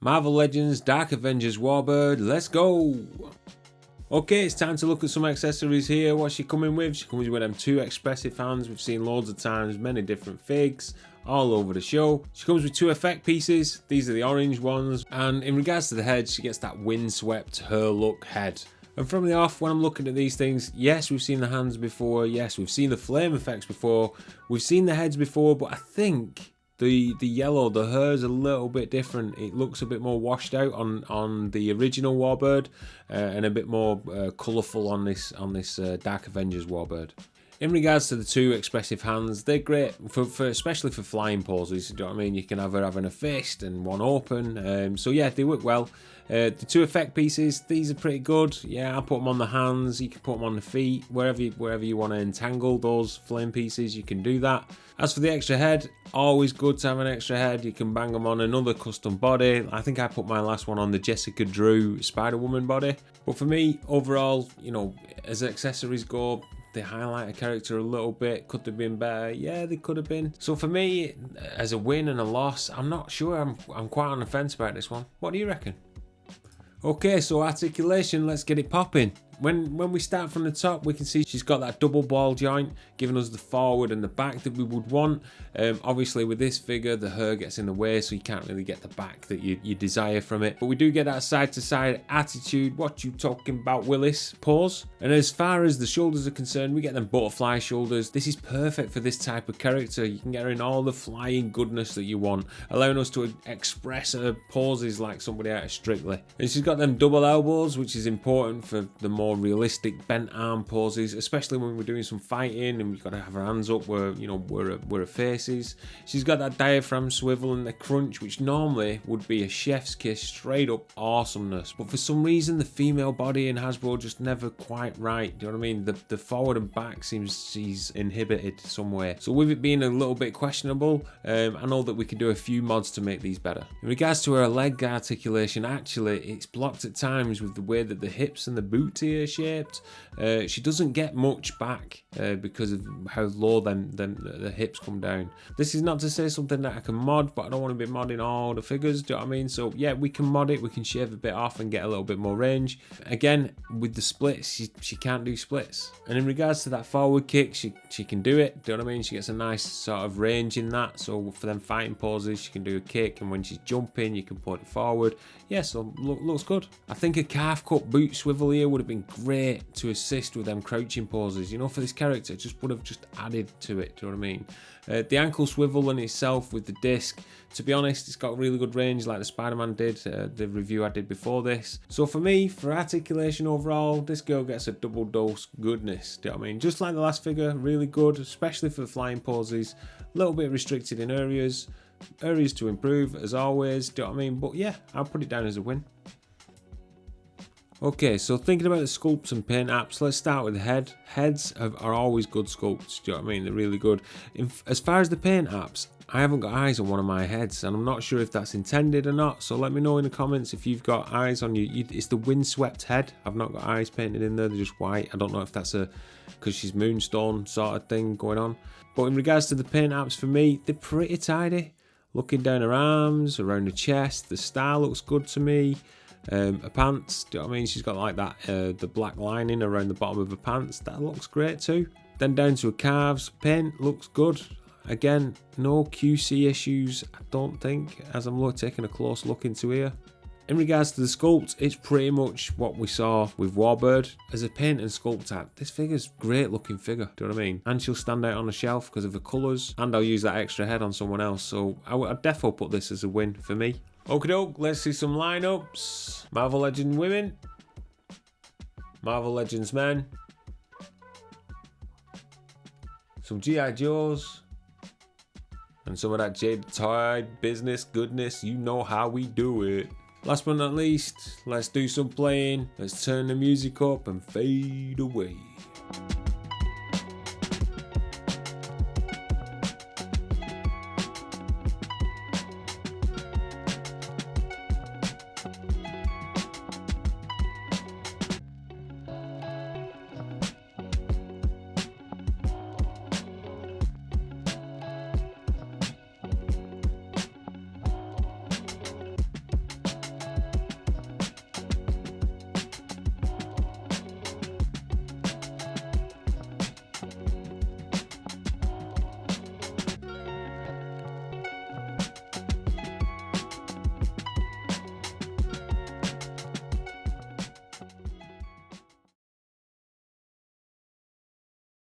Marvel Legends Dark Avengers Warbird, let's go! Okay, it's time to look at some accessories here. What's she coming with? She comes with them 2 expressive hands we've seen loads of times, many different figs, all over the show. She comes with 2 effect pieces, these are the orange ones, and in regards to the head, she gets that windswept her look head. And from the off, when I'm looking at these things, yes, we've seen the hands before, yes, we've seen the flame effects before, we've seen the heads before, but I think the yellow, the hair's a little bit different. It looks a bit more washed out on the original Warbird, and a bit more colourful on this Dark Avengers Warbird. In regards to the 2 expressive hands, they're great for especially for flying poses. You know what I mean? You can have her having a fist and one open. So yeah, they work well. The 2 effect pieces, these are pretty good. Yeah, I put them on the hands. You can put them on the feet, wherever you want to entangle those flame pieces. You can do that. As for the extra head, always good to have an extra head. You can bang them on another custom body. I think I put my last one on the Jessica Drew Spider-Woman body. But for me, overall, you know, as accessories go, they highlight a character a little bit. Could they have been better? Yeah, they could have been. So for me, as a win and a loss, I'm not sure. I'm quite on the fence about this one. What do you reckon? Okay, so articulation, let's get it popping. When we start from the top, we can see she's got that double ball joint, giving us the forward and the back that we would want. Obviously, with this figure, the hair gets in the way, so you can't really get the back that you desire from it. But we do get that side-to-side attitude, what you talking about, Willis, pose. And as far as the shoulders are concerned, we get them butterfly shoulders. This is perfect for this type of character. You can get her in all the flying goodness that you want, allowing us to express her poses like somebody out of Strictly. And she's got them double elbows, which is important for the more realistic bent arm poses, especially when we're doing some fighting and we've got to have her hands up where, you know, where her face is. She's got that diaphragm swivel and the crunch, which normally would be a chef's kiss, straight up awesomeness. But for some reason, the female body in Hasbro just never quite right. Do you know what I mean? The forward and back seems she's inhibited somewhere. So with it being a little bit questionable, I know that we can do a few mods to make these better. In regards to her leg articulation, actually, it's blocked at times with the way that the hips and the boot here are shaped. She doesn't get much back because of how low the hips come down. This is not to say something that I can mod, but I don't want to be modding all the figures, do you know what I mean? So yeah, we can mod it, we can shave a bit off and get a little bit more range. Again, with the splits, she can't do splits. And in regards to that forward kick, she can do it, do you know what I mean? She gets a nice sort of range in that, so for them fighting poses, she can do a kick, and when she's jumping, you can put it forward. Yeah, so looks good. I think a calf cut boot swivel here would have been great to assist with them crouching poses, you know, for this character. Just would have just added to it, do you know what I mean? The ankle swivel in itself with the disc, to be honest, it's got really good range like the Spider-Man did, the review I did before this. So for me, for articulation overall, this girl gets a double dose goodness, do you know what I mean? Just like the last figure, really good, especially for the flying poses. A little bit restricted in areas to improve as always, do you know what I mean? But yeah, I'll put it down as a win. Okay, so thinking about the sculpts and paint apps, let's start with the head. Heads are always good sculpts, do you know what I mean? They're really good. As far as the paint apps, I haven't got eyes on one of my heads, and I'm not sure if that's intended or not, so let me know in the comments if you've got eyes on you. It's the windswept head. I've not got eyes painted in there, they're just white. I don't know if that's because she's moonstone sort of thing going on. But in regards to the paint apps, for me, they're pretty tidy. Looking down her arms, around the chest, the style looks good to me. Her pants, do you know what I mean? She's got like that, the black lining around the bottom of her pants. That looks great too. Then down to her calves, paint looks good. Again, no QC issues, I don't think, as I'm taking a close look into here. In regards to the sculpt, it's pretty much what we saw with Warbird. As a paint and sculpt app, this figure's a great looking figure, do you know what I mean? And she'll stand out on the shelf because of the colours, and I'll use that extra head on someone else, so I'd definitely put this as a win for me. Okie doke, let's see some lineups. Marvel Legends women, Marvel Legends men, some G.I. Joes, and some of that Jade Tide business goodness. You know how we do it. Last but not least, let's do some playing. Let's turn the music up and fade away.